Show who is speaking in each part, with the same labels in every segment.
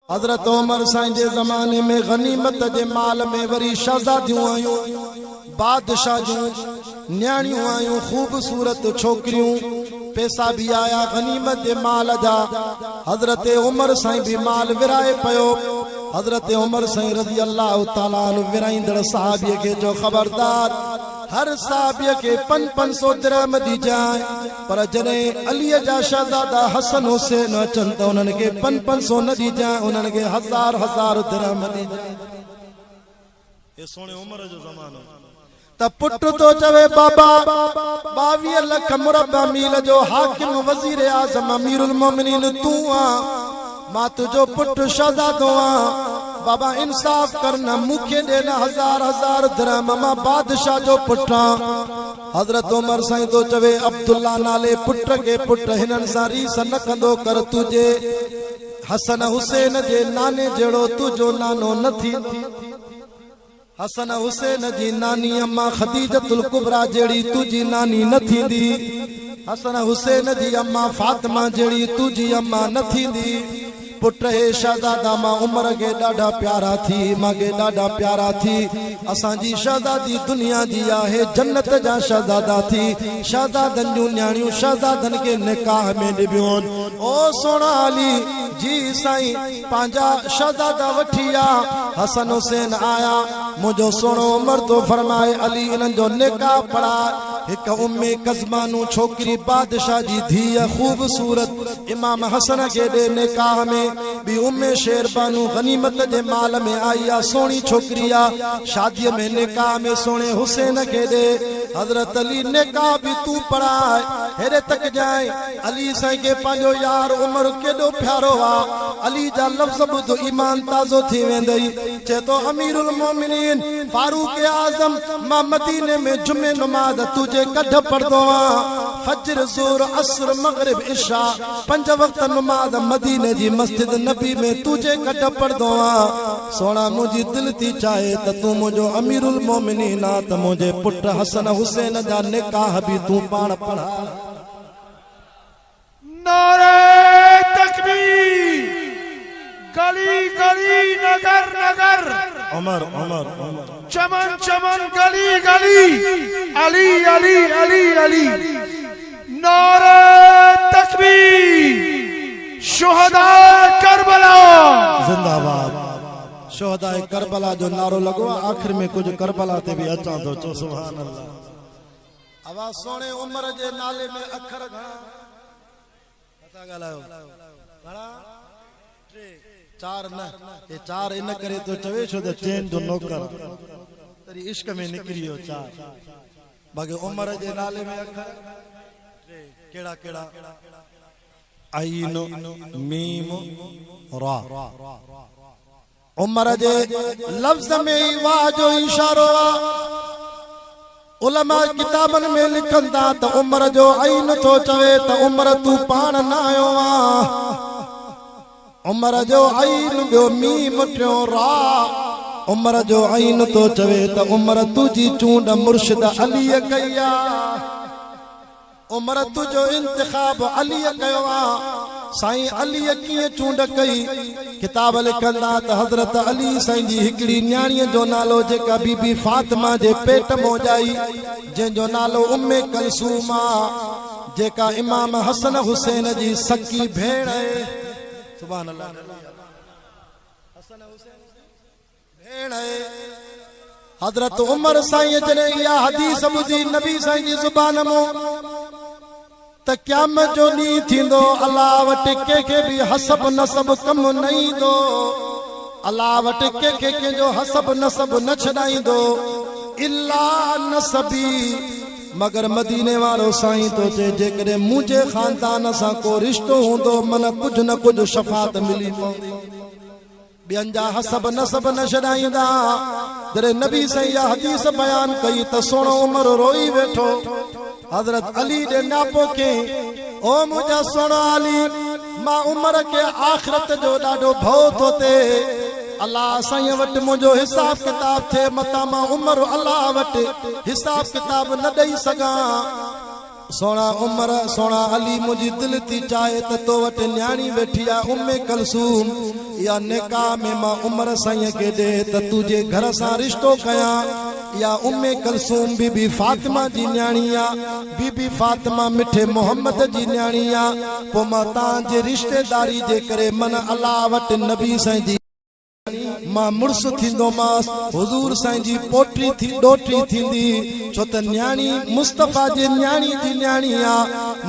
Speaker 1: हजरत उमर साईं जे ज़माने में गनीमत जे माल में वरी शहज़ादियूं आयूं, बादशाह जूं न्याणियूं आयूं, खूबसूरत छोकरियूं, पैसा भी आया गनीमत जे माल जा। हजरत उमर साईं भी माल विराए पयो। हजरत उमर साईं रज़ी अल्लाह तआला अन्हु विराईंदड़ सहाबीअ खे जो खबरदार, हर साहबिया के 500 दिरहम दी जाए, पर जने अलीअ जा शहजादा हसन हुसैन अचन त उन्हनि खे 500 न दी जाए, उन्हनि खे 1000 दिरहम दी जाए। ये सोने उमर जो ज़मानो त पुट तो चवे बाबा 22 लख मुरबा मील जो हाकिम वजीर आज़म अमीरुल मोमिनीन तू आ, मां तुझो पुट शहजादो आ, बाबा इंसाफ करना, मुखे देना 1000 दिरहम, मां बादशाह जो पुटा। हजरत उमर साईं तो चवे अब्दुल्ला नाले पुट के पुट हिनन सां रीस न कंदो कर, तुझे हसन हुसैन जे नाने जड़ो तुझो नानो न थी। हसन हुसैन जी नानी अम्मा खदीजतुल कुबरा जेड़ी तुझी नानी न थींदी, हसन हुसैन जी अम्मा फातिमा जेड़ी तुझी अम्मा न थींदी। पुट हे शहजादा मां उमर के डाढा प्यारा थी, मां के डाढा प्यारा थी। असांजी शहजादी दुनिया जी आहे, जन्नत जा शहजादा थी। शहजादन जूं न्याणियूं शहजादन के निकाह में डिबियों। ओ सोना अली जी साईं पांजा शहजादा वठिया, हसन हुसैन आया, मुझो सोनो उमर तो फरमाए अली इन्हनि जो निकाह पढ़ा। एक उम्मे कज़मानू छोकरी बादशाह जी धी खूबसूरत इमाम हसन के दे निकाह में, भी उम्मे शेरबानू गनीमत जे माल में आई आ, सोनी छोकरिया शादी में निकाह में सोने हुसैन के दे। हजरत अली निकाह भी तू पढ़ाए, हेरे तक जाए अली साईं के पांजो यार उमर केडो प्यारो आ। अली जा लफ्ज बुध ईमान ताजो थी वेंदई। चे तो अमीरुल मोमिनीन फारूक आजम मां मदीने में जुमे नमाज तुझे कढ पढ़दो आ, फजर ज़ोर असर मगरिब इशा 5 वक्त नमाज मदीने जी मस्जिद नबी में तुझे कढ पढ़दो आ। सोना मुझी दिल थी चाहे त तू मुझो अमीरुल मोमिनीन आ, त मुझे पुट हसन हुसैन जा निकाह भी तू पाण पढ़ा।
Speaker 2: नारे तकबीर, गली गली नगर नगर,
Speaker 1: उमर उमर उमर,
Speaker 2: चमन चमन गली गली, अली अली अली अली। नारे तकबीर, शुहदा करबला
Speaker 1: जिंदाबाद। शुहदा करबला जो नारो लगो आखिर में कुछ करबला ते भी अचा तो चो सुभान अल्लाह। आवाज सोने उमर जे नाले में अखर घणा पता गालायो घणा 4 न, ये 4 इन करे तो चवे छो त चैन जो नौकर तेरी इश्क में निकरियो 4, बाकी उमर जे नाले में अखर केड़ा केड़ा आइन मीम रा। उमर जे लफ्ज में वाह जो इशारो आ, उलमा किताबन में लिखंदा त उमर जो आइन तो चवे त उमर तू पाण न आयो आ। उमर जो आइन जो मीम टियो रा, उमर जो आइन तो चवे त उमर तुझी चूंड मुर्शिद अली कया। उमर तुझो इंतखाब अली कयो आ। साईं अली कीअं चूंड कई, किताब लिखंदा त हजरत अली साईं जी हिकड़ी न्याणीअ जो नालो जेका बीबी फातिमा जे पेट मोजाई, जंहिंजो नालो उम्मे कलसूम आ, जेका इमाम हसन हुसैन जी सकी भेण आहे। सुभान अल्लाह। हसन हुसैन भेण आहे। हजरत उमर साईं जने इहा हदीस ॿुधी नबी साईं जी ज़ुबान मो त क़यामत जो ॾींहुं थींदो, अल्लाह वटि कंहिंखे बि हसब नसब कम न ईंदो, अल्लाह वटि कंहिंखे कंहिंजो हसब नसब न छॾाईंदो, इल्ला नसबी, मगर मदीने वारो साईं तो चए जेकॾहिं मुंहिंजे खानदान सां को रिश्तो हूंदो मन कुझु न कुझु शफ़ात मिली पवंदी, ॿियनि जा हसब नसब न छॾाईंदा। जॾहिं नबी साईं इहा हदीस बयान कई त सोणो उमर रोई वेठो। हजरत अली दे नापो के ओ मुझा सोना अली, मां उमर के आखिरत जो डाडो भव तो ते, अल्लाह साईं वट मुझो हिसाब किताब थे, मता मां उमर अल्लाह वट हिसाब किताब न दई सगा। सोना उमर सोना अली मुझी दिल थी चाहे त तो वट न्याणी वेठी आ उम्मे कलसूम या निकाह में मां उमर साईं के दे त तुझे घर सां रिश्तो कया या उम्मे कलसूम बीबी फातिमा जी न्याणी आ बीबी फातिमा मिठे मोहम्मद जी न्याणी आ पो मां तां जे रिश्तेदारी जे करे मन अल्लाह वट नबी साईं जी मां मुर्स थींदो मास हुजूर साईं जी पोटी थी डोटी थींदी छो त न्याणी मुस्तफा जे न्याणी जी न्याणी आ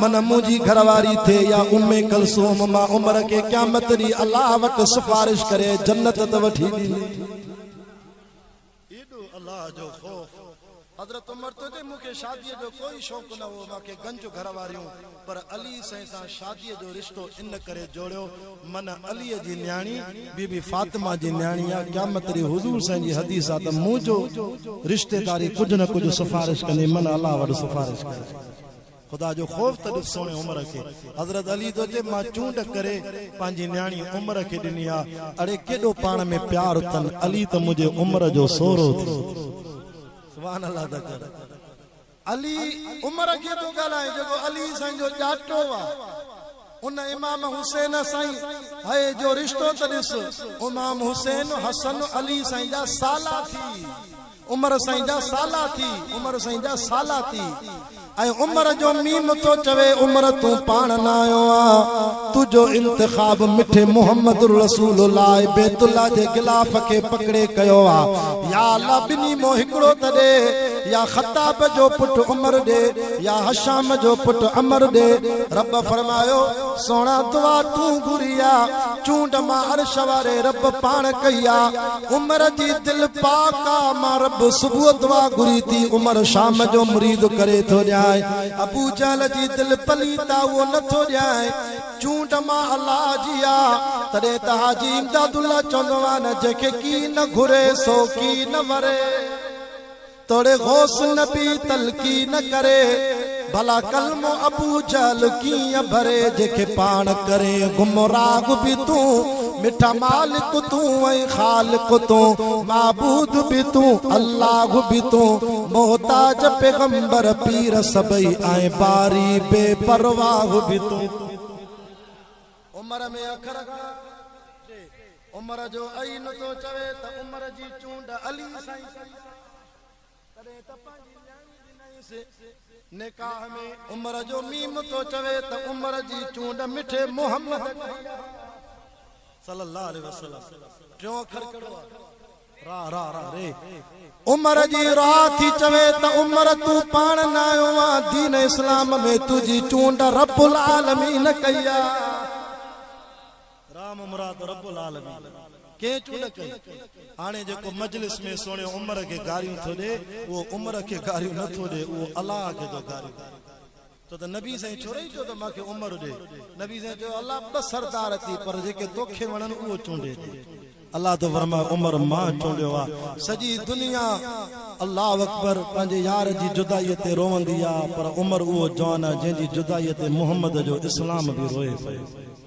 Speaker 1: मन मुंहिंजी घरवारी थे या उम्मे कलसूम मां उमर के क़यामत दी अल्लाह वट सिफारिश करे जन्नत त वठी ॾींदी एॾो अल्लाह जो खौफ हजरत उमर तो जे मुखे शादी जो कोई शौक न हो माके गंज घरवारियूं पर अली साईं सां शादी जो रिश्तो इन करे जोड़ियो मन अली जी न्याणी बीबी फातिमा जी न्याणी आ क़यामत दी हुजूर साईं जी हदीस आ त मुंहिंजो रिश्तेदारी कुछ न कुछ सिफारिश कंदी मन अल्लाह वट सिफारिश करे खुदा जो खौफ त सोने उमर के हजरत अली तो जे मां चूंड करे पांजी न्याणी उमर के ॾिनी आ अड़े केॾो पाण में प्यार तन अली त मुझे उमर जो सोरो थी सुभान अल्लाह दा कर अली उमर के तो गालाए जो अली साईं जो जाटो वा उन इमाम हुसैन साईं है जो रिश्तो त ॾिस इमाम हुसैन हसन अली साईं जा साला थी उमर साईं जा साला थी उमर साईं जा साला थी ऐं उमर जो मीम तो चवे उमर तू पाण न आयो आ तुझो इंतखाब मिठे मोहम्मद रसूलुल्लाह बैतुल्लाह जे गिलाफ के पकड़े कयो आ या अल्लाह बिनी मो हिकड़ो त दे या खत्ताब जो पुट उमर दे या हशाम जो पुट अमर दे रब फरमायो सोना दुआ तू घुरिया चूंड मां अर्श वारे रब पाण कया उमर जी दिल पाका मां रब सुबह दुआ घुरी थी उमर शाम जो मुरीद करे थो जाए अबू जहल जी दिल पलीता वो न थो जाए चूंड मां अल्लाह जिया तड़े त हाजी इमदादुल्लाह चंदवा न जेके की न घुरे सो की न वरे तोड़े गौस नबी तलकी न करे भला कलमो अबू जहल की भरे जेके पाण करे गुमराह भी तू मिठा मालिक तू ऐ खालिक तू माबूद भी तू अल्लाह भी तू मोहताज पैगंबर पीर सबई आए बारी बेपरवाह भी तू उमर में अखर उमर जो ऐन तो चवे त उमर जी चूंड अली साईं करे त पांजी न्याणी दी से निकाह में उमर जो मीम तो चवे त उमर जी चूंड मिठे मोहम्मद सल्लल्लाहु अलैहि वसल्लम टियों अखर कड़ो रा रा रा रे उमर जी रा थी चवे त उमर तू पाण न आयो आ दीन इस्लाम में तुझी चूंड रब्बुल आलमीन कया राम मुराद रब्बुल आलमीन के चूंड कई हाने जेको मजलिस में सोने उमर के गारियूं थो दे वो उमर के गारियूं न थो दे वो अल्लाह के तो गारियूं तो नबी साईं छोड़े जो तो माके उमर दे नबी साईं जो अल्लाह बस सरदार थी पर जेके तोखे वणन वो चूंडे थी अल्लाह तो फरमा उमर मां चूंडियो आ सजी दुनिया अल्लाह अकबर पंहिंजे यार जी जुदाई ते रोवंदी आ पर उमर वो जवान आ जंहिंजी जुदाई ते मोहम्मद जो इस्लाम भी रोए पियो